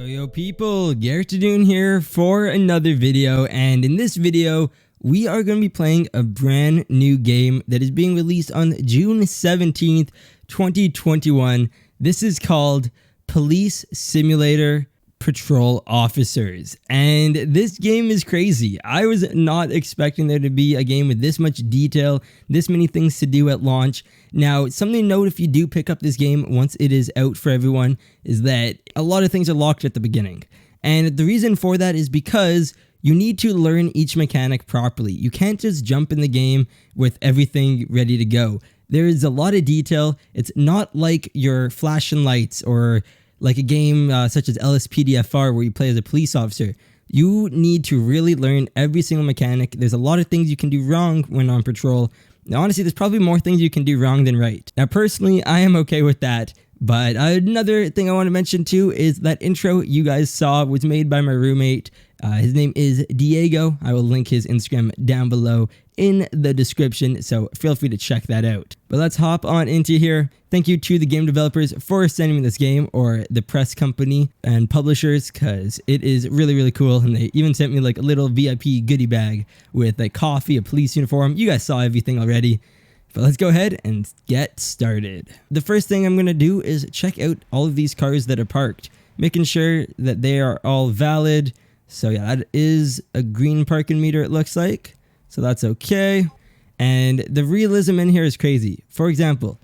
Yo people, Garrett here for another video, and in this video we are going to be playing a brand new game that is being released on June 17th, 2021. This is called Police Simulator Patrol Officers, and this game is crazy. I was not expecting there to be a game with this much detail, this many things to do at launch. Now, something to note if you do pick up this game once it is out for everyone is that a lot of things are locked at the beginning. And the reason for that is because you need to learn each mechanic properly. You can't just jump in the game with everything ready to go. There is a lot of detail. It's not like your flashing lights or like a game such as LSPDFR where you play as a police officer. You need to really learn every single mechanic. There's a lot of things you can do wrong when on patrol. Now, honestly, there's probably more things you can do wrong than right. Now, personally, I am okay with that. But another thing I want to mention too is that intro you guys saw was made by my roommate. His name is Diego. I will link his Instagram down below in the description, so feel free to check that out. But let's hop on into here. Thank you to the game developers for sending me this game, or the press company and publishers, because it is really, really cool. And they even sent me like a little VIP goodie bag with like coffee, a police uniform. You guys saw everything already. But let's go ahead and get started. The first thing I'm going to do is check out all of these cars that are parked, making sure that they are all valid. So yeah, that is a green parking meter, it looks like. So that's okay. And the realism in here is crazy. For example,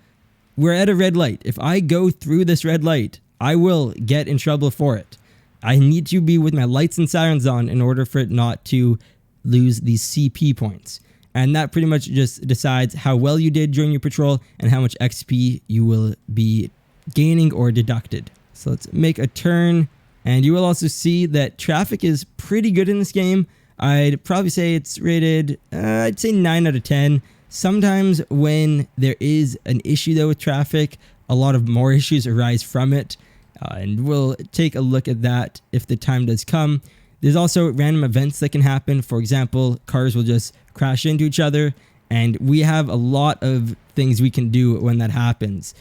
we're at a red light. If I go through this red light, I will get in trouble for it. I need to be with my lights and sirens on in order for it not to lose these CP points. And that pretty much just decides how well you did during your patrol and how much XP you will be gaining or deducted. So let's make a turn. And you will also see that traffic is pretty good in this game. I'd probably say it's rated, I'd say 9 out of 10. Sometimes when there is an issue though with traffic, a lot of more issues arise from it. And we'll take a look at that if the time does come. There's also random events that can happen. For example, cars will just crash into each other, and we have a lot of things we can do when that happens.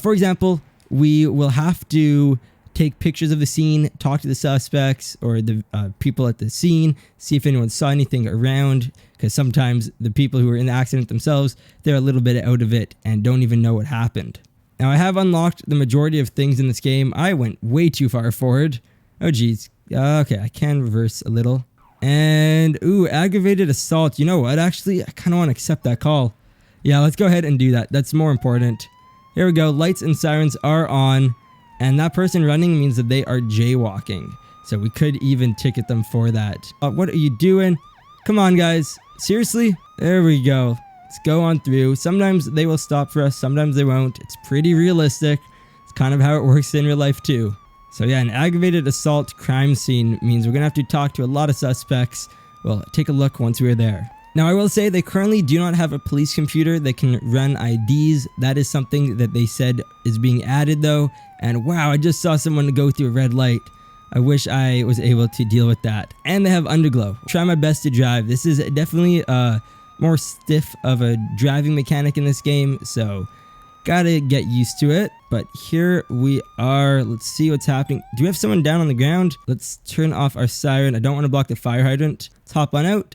For example, we will have to take pictures of the scene, talk to the suspects or the people at the scene, see if anyone saw anything around, because sometimes the people who were in the accident themselves, they're a little bit out of it and don't even know what happened. Now, I have unlocked the majority of things in this game. I went way too far forward. Oh, geez. Okay, I can reverse a little. And, ooh, aggravated assault. You know what? Actually, I kind of want to accept that call. Yeah, let's go ahead and do that. That's more important. Here we go. Lights and sirens are on. And that person running means that they are jaywalking. So we could even ticket them for that. What are you doing? Come on, guys. Seriously? There we go. Let's go on through. Sometimes they will stop for us. Sometimes they won't. It's pretty realistic. It's kind of how it works in real life too. So yeah, an aggravated assault crime scene means we're going to have to talk to a lot of suspects. Well, take a look once we're there. Now, I will say they currently do not have a police computer that can run IDs. That is something that they said is being added though. And wow, I just saw someone go through a red light. I wish I was able to deal with that. And they have underglow. Try my best to drive. This is definitely more stiff of a driving mechanic in this game, so gotta get used to it. But here we are. Let's see what's happening. Do we have someone down on the ground? Let's turn off our siren. I don't want to block the fire hydrant. Let's hop on out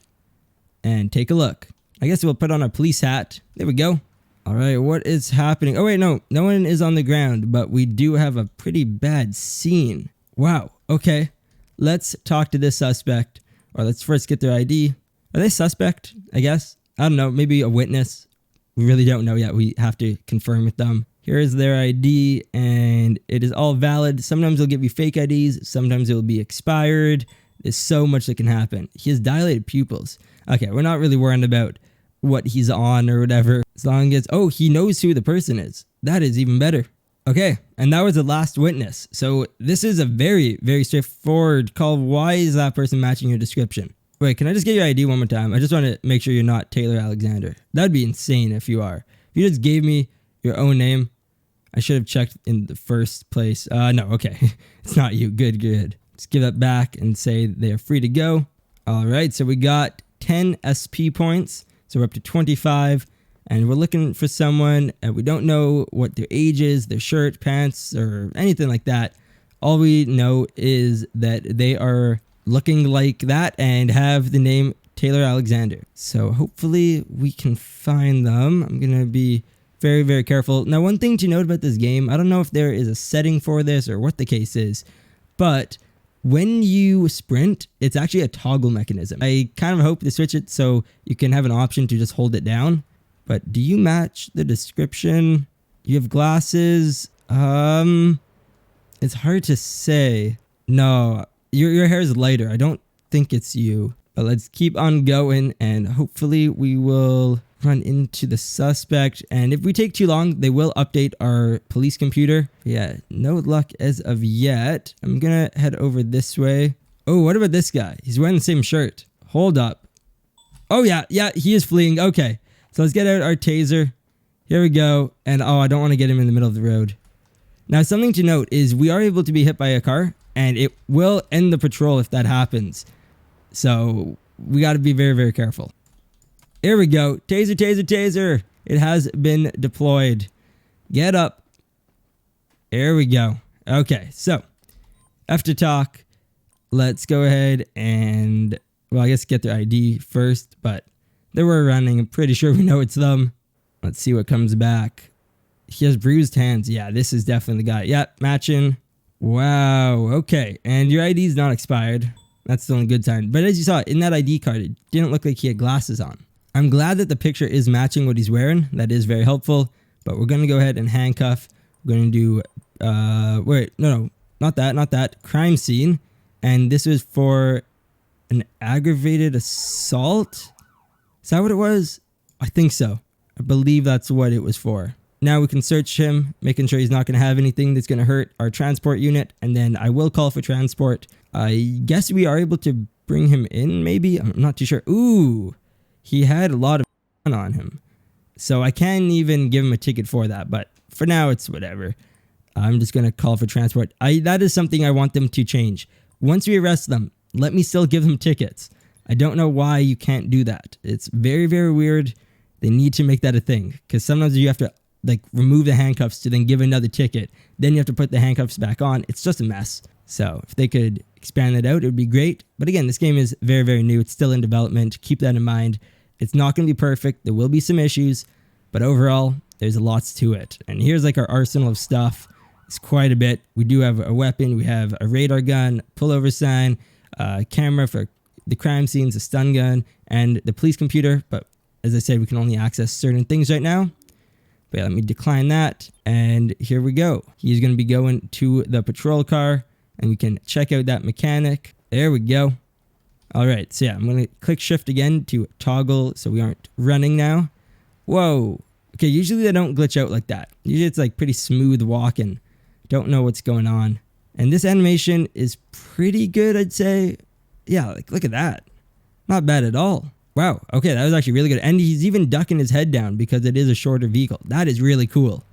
and take a look. I guess we'll put on our police hat. There we go. All right, what is happening? Oh wait, no one is on the ground, but we do have a pretty bad scene. Wow, okay. Let's talk to this suspect, or let's first get their ID. Are they suspect, I guess? I don't know, maybe a witness. We really don't know yet. We have to confirm with them. Here is their ID, and it is all valid. Sometimes they'll give you fake IDs. Sometimes it will be expired. There's so much that can happen. He has dilated pupils. Okay, we're not really worried about what he's on or whatever. As long as, oh, he knows who the person is. That is even better. Okay, and that was the last witness. So this is a very, very straightforward call. Why is that person matching your description? Wait, can I just get your ID one more time? I just want to make sure you're not Taylor Alexander. That'd be insane if you are. If you just gave me your own name, I should have checked in the first place. No, okay. It's not you. Good, good. Let's give that back and say they are free to go. All right, so we got 10 SP points. So we're up to 25. And we're looking for someone, and we don't know what their age is, their shirt, pants, or anything like that. All we know is that they are looking like that and have the name Taylor Alexander. So hopefully we can find them. I'm going to be very, very careful. Now, one thing to note about this game, I don't know if there is a setting for this or what the case is, but when you sprint, it's actually a toggle mechanism. I kind of hope to switch it so you can have an option to just hold it down. But do you match the description? You have glasses. It's hard to say. No, your hair is lighter. I don't think it's you. But let's keep on going, and hopefully we will run into the suspect. And if we take too long, they will update our police computer. Yeah, no luck as of yet. I'm gonna head over this way. Oh, what about this guy? He's wearing the same shirt. Hold up. Oh yeah, he is fleeing. Okay. So let's get out our taser. Here we go. And oh, I don't want to get him in the middle of the road. Now, something to note is we are able to be hit by a car, and it will end the patrol if that happens. So we got to be very, very careful. Here we go. Taser, taser, taser. It has been deployed. Get up. Here we go. Okay, so after talk, let's go ahead and, well, I guess get their ID first, but they were running. I'm pretty sure we know it's them. Let's see what comes back. He has bruised hands. Yeah, this is definitely the guy. Yep, matching. Wow. Okay. And your ID is not expired. That's the only good sign. But as you saw, in that ID card, it didn't look like he had glasses on. I'm glad that the picture is matching what he's wearing. That is very helpful. But we're going to go ahead and handcuff. We're going to do, wait, no, not that. Crime scene. And this was for an aggravated assault. Is that what it was? I think so. I believe that's what it was for. Now we can search him, making sure he's not going to have anything that's going to hurt our transport unit. And then I will call for transport. I guess we are able to bring him in, maybe? I'm not too sure. Ooh, he had a lot of on him. So I can't even give him a ticket for that. But for now, it's whatever. I'm just going to call for transport. That is something I want them to change. Once we arrest them, let me still give them tickets. I don't know why you can't do that. It's very, very weird. They need to make that a thing, because sometimes you have to like remove the handcuffs to then give another ticket. Then you have to put the handcuffs back on. It's just a mess. So if they could expand that out, it would be great. But again, this game is very, very new. It's still in development. Keep that in mind. It's not going to be perfect. There will be some issues, but overall, there's lots to it. And here's like our arsenal of stuff. It's quite a bit. We do have a weapon. We have a radar gun, pullover sign, camera for the crime scenes, a stun gun, and the police computer. But as I said, we can only access certain things right now. But yeah, let me decline that. And here we go. He's going to be going to the patrol car, and we can check out that mechanic. There we go. All right. So yeah, I'm going to click shift again to toggle so we aren't running now. Whoa. Okay. Usually they don't glitch out like that. Usually it's like pretty smooth walking. Don't know what's going on. And this animation is pretty good, I'd say. Yeah, like look at that. Not bad at all. Wow. Okay, that was actually really good. And he's even ducking his head down because it is a shorter vehicle. That is really cool.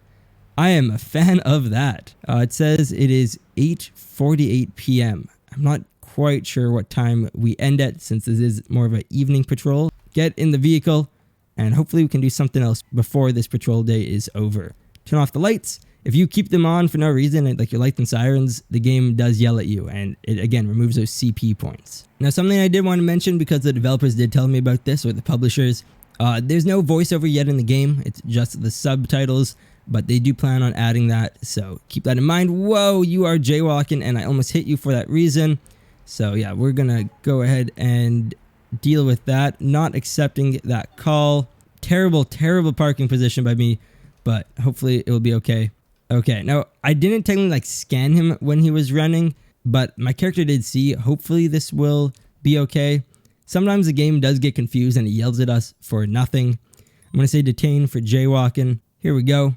I am a fan of that. It says it is 8:48 p.m. I'm not quite sure what time we end at, since this is more of an evening patrol. Get in the vehicle, and hopefully we can do something else before this patrol day is over. Turn off the lights. If you keep them on for no reason, like your lights and sirens, the game does yell at you, and it again removes those CP points. Now, something I did want to mention, because the developers did tell me about this, or the publishers, there's no voiceover yet in the game. It's just the subtitles, but they do plan on adding that, so keep that in mind. Whoa, you are jaywalking, and I almost hit you for that reason. So yeah, we're gonna go ahead and deal with that. Not accepting that call. Terrible, terrible parking position by me, but hopefully it will be okay. Okay, now I didn't technically like scan him when he was running, but my character did see. Hopefully this will be okay. Sometimes the game does get confused and it yells at us for nothing. I'm going to say detain for jaywalking. Here we go.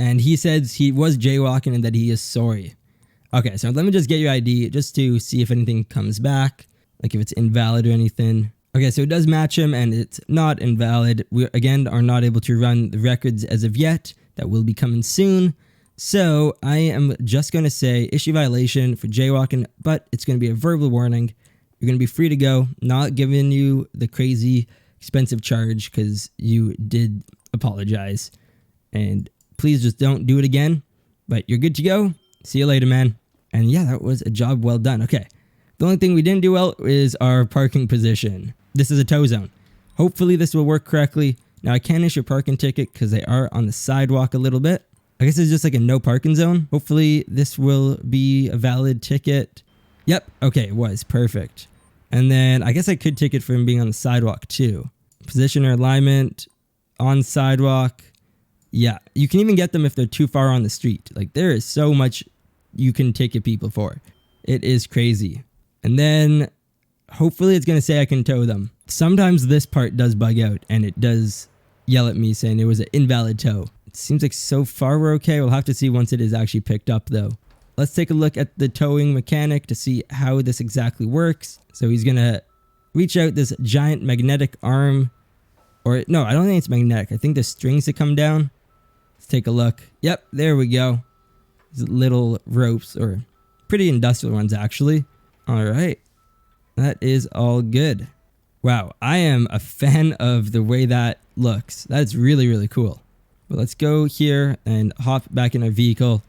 And he says he was jaywalking and that he is sorry. Okay, so let me just get your ID just to see if anything comes back, like if it's invalid or anything. Okay, so it does match him and it's not invalid. We, again, are not able to run the records as of yet. That will be coming soon. So I am just going to say issue violation for jaywalking, but it's going to be a verbal warning. You're going to be free to go, not giving you the crazy expensive charge because you did apologize. And please just don't do it again, but you're good to go. See you later, man. And yeah, that was a job well done. Okay. The only thing we didn't do well is our parking position. This is a tow zone. Hopefully this will work correctly. Now I can issue a parking ticket because they are on the sidewalk a little bit. I guess it's just like a no parking zone. Hopefully this will be a valid ticket. Yep. Okay, it was. Perfect. And then I guess I could ticket for him being on the sidewalk too. Position or alignment on sidewalk. Yeah, you can even get them if they're too far on the street. Like there is so much you can ticket people for. It is crazy. And then hopefully it's going to say I can tow them. Sometimes this part does bug out and it does yell at me saying it was an invalid tow. It seems like so far we're okay. We'll have to see once it is actually picked up though. Let's take a look at the towing mechanic to see how this exactly works. So he's going to reach out this giant magnetic arm. Or no, I don't think it's magnetic. I think there's strings that come down. Let's take a look. Yep, there we go. These little ropes, or pretty industrial ones actually. All right. That is all good. Wow, I am a fan of the way that looks. That's really, really cool. But let's go here and hop back in our vehicle.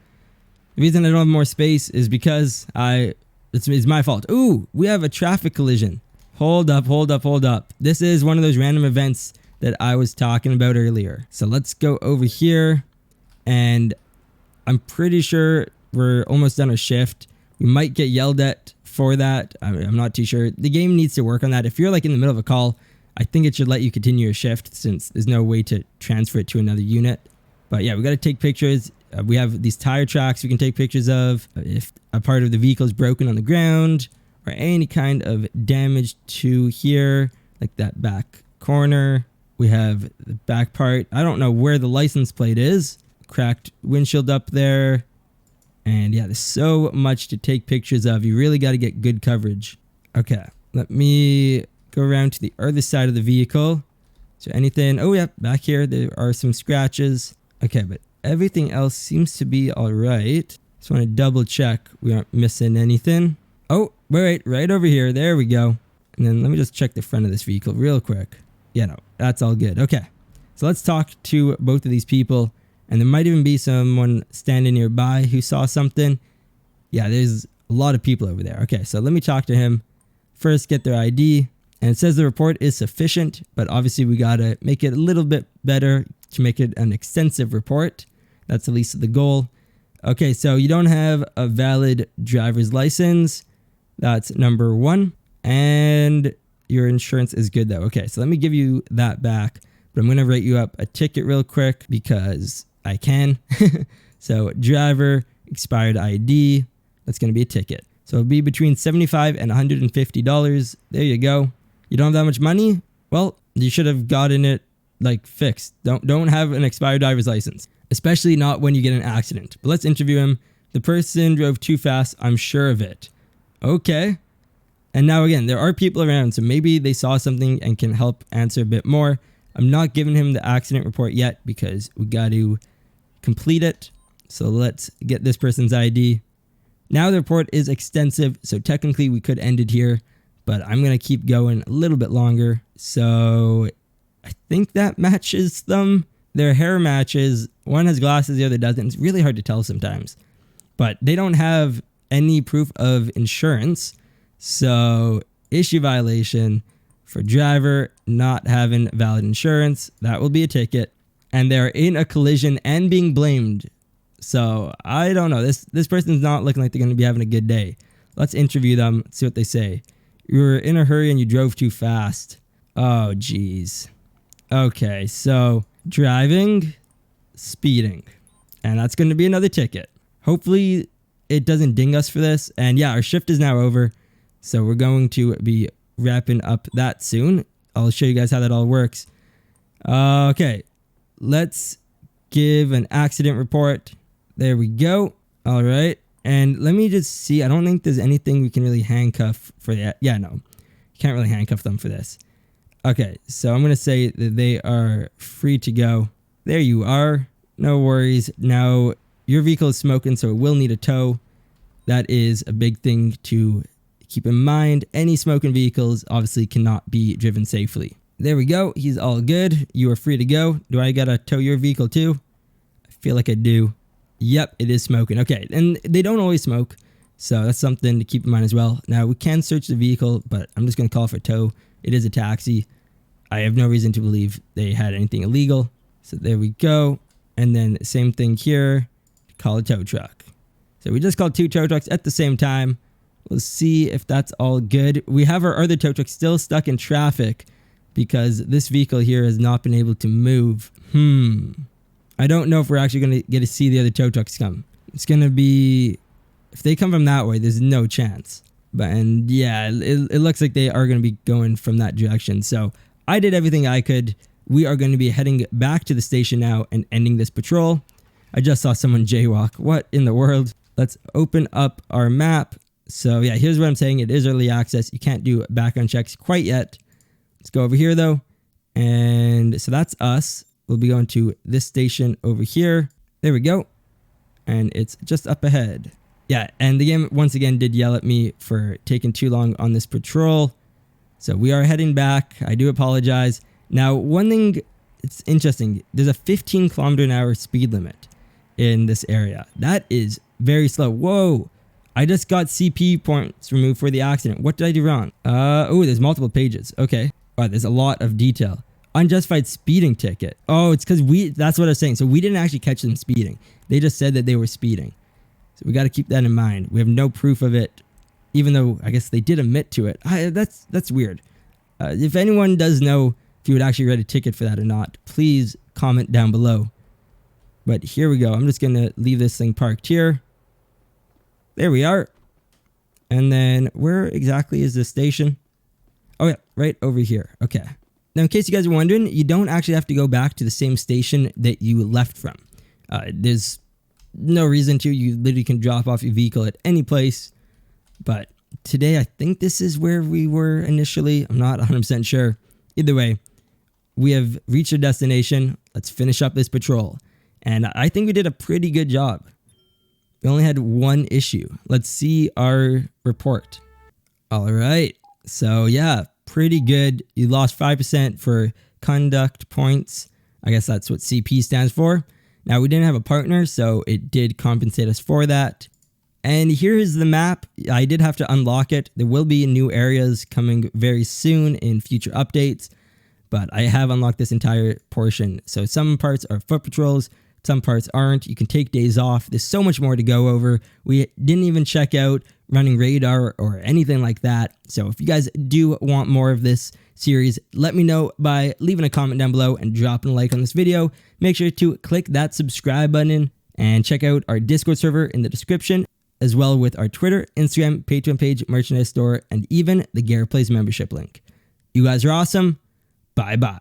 The reason I don't have more space is because it's my fault. Ooh, we have a traffic collision. Hold up. This is one of those random events that I was talking about earlier. So let's go over here, and I'm pretty sure we're almost done our shift. We might get yelled at for that. I'm not too sure. The game needs to work on that. If you're like in the middle of a call, I think it should let you continue your shift since there's no way to transfer it to another unit. But yeah, we got to take pictures. We have these tire tracks we can take pictures of. If a part of the vehicle is broken on the ground or any kind of damage to here, like that back corner. We have the back part. I don't know where the license plate is. Cracked windshield up there. And yeah, there's so much to take pictures of. You really got to get good coverage. Okay, let me go around to the other side of the vehicle. So anything, oh yeah, back here there are some scratches. Okay, but everything else seems to be all right. Just want to double check we aren't missing anything. Oh, wait, right over here. There we go. And then let me just check the front of this vehicle real quick. Yeah, no, that's all good. Okay, so let's talk to both of these people. And there might even be someone standing nearby who saw something. Yeah, there's a lot of people over there. Okay, so let me talk to him. First, get their ID. And it says the report is sufficient, but obviously we got to make it a little bit better to make it an extensive report. That's at least the goal. Okay, so you don't have a valid driver's license. That's number one. And your insurance is good though. Okay, so let me give you that back. But I'm going to write you up a ticket real quick because I can. So driver, expired ID, that's going to be a ticket. So it'll be between $75 and $150. There you go. You don't have that much money? Well, you should have gotten it like fixed. Don't have an expired driver's license, especially not when you get an accident. But let's interview him. The person drove too fast. I'm sure of it. Okay. And now again, there are people around, so maybe they saw something and can help answer a bit more. I'm not giving him the accident report yet because we got to complete it. So let's get this person's ID. Now the report is extensive, so technically we could end it here, but I'm going to keep going a little bit longer. So I think that matches them. Their hair matches. One has glasses, the other doesn't. It's really hard to tell sometimes. But they don't have any proof of insurance. So issue violation for driver not having valid insurance. That will be a ticket. And they're in a collision and being blamed. So I don't know. This person's not looking like they're going to be having a good day. Let's interview them. Let's see what they say. You were in a hurry and you drove too fast. Oh, geez. Okay, so driving, speeding. And that's going to be another ticket. Hopefully it doesn't ding us for this. And yeah, our shift is now over. So we're going to be wrapping up that soon. I'll show you guys how that all works. Okay, let's give an accident report. There we go. All right. And let me just see. I don't think there's anything we can really handcuff for that. Yeah, no. You can't really handcuff them for this. Okay, so I'm going to say that they are free to go. There you are. No worries. Now, your vehicle is smoking, so it will need a tow. That is a big thing to keep in mind. Any smoking vehicles obviously cannot be driven safely. There we go. He's all good. You are free to go. Do I got to tow your vehicle too? I feel like I do. Yep, it is smoking. Okay, and they don't always smoke, so that's something to keep in mind as well. Now, we can search the vehicle, but I'm just going to call for tow. It is a taxi. I have no reason to believe they had anything illegal. So there we go. And then same thing here. Call a tow truck. So we just called 2 tow trucks at the same time. We'll see if that's all good. We have our other tow truck still stuck in traffic because this vehicle here has not been able to move. I don't know if we're actually going to get to see the other tow trucks come. It's going to be... If they come from that way, there's no chance. And yeah, it looks like they are going to be going from that direction. So I did everything I could. We are going to be heading back to the station now and ending this patrol. I just saw someone jaywalk. What in the world? Let's open up our map. So yeah, here's what I'm saying. It is early access. You can't do background checks quite yet. Let's go over here though. And so that's us. We'll be going to this station over here. There we go. And it's just up ahead. Yeah, and the game once again did yell at me for taking too long on this patrol. So we are heading back. I do apologize. Now, one thing, it's interesting. There's a 15 kilometer an hour speed limit in this area. That is very slow. Whoa. I just got CP points removed for the accident. What did I do wrong? Oh, there's multiple pages. Okay. Wow, there's a lot of detail. Unjustified speeding ticket. Oh, it's because that's what I was saying. So we didn't actually catch them speeding. They just said that they were speeding. So we got to keep that in mind. We have no proof of it, even though I guess they did admit to it. That's weird. If anyone does know if you would actually write a ticket for that or not, please comment down below. But here we go. I'm just going to leave this thing parked here. There we are. And then where exactly is the station? Oh yeah, right over here. Okay. Now, in case you guys are wondering, you don't actually have to go back to the same station that you left from. There's no reason to. You literally can drop off your vehicle at any place. But today, I think this is where we were initially. I'm not 100% sure. Either way, we have reached our destination. Let's finish up this patrol. And I think we did a pretty good job. We only had one issue. Let's see our report. All right. So yeah, pretty good. You lost 5% for conduct points. I guess that's what CP stands for. Now, we didn't have a partner, so it did compensate us for that. And here is the map. I did have to unlock it. There will be new areas coming very soon in future updates, but I have unlocked this entire portion. So some parts are foot patrols, some parts aren't. You can take days off. There's so much more to go over. We didn't even check out running radar or anything like that. So if you guys do want more of this series, let me know by leaving a comment down below and dropping a like on this video. Make sure to click that subscribe button and check out our Discord server in the description, as well with our Twitter, Instagram, Patreon page, merchandise store, and even the Garrett Plays membership link. You guys are awesome. Bye-bye.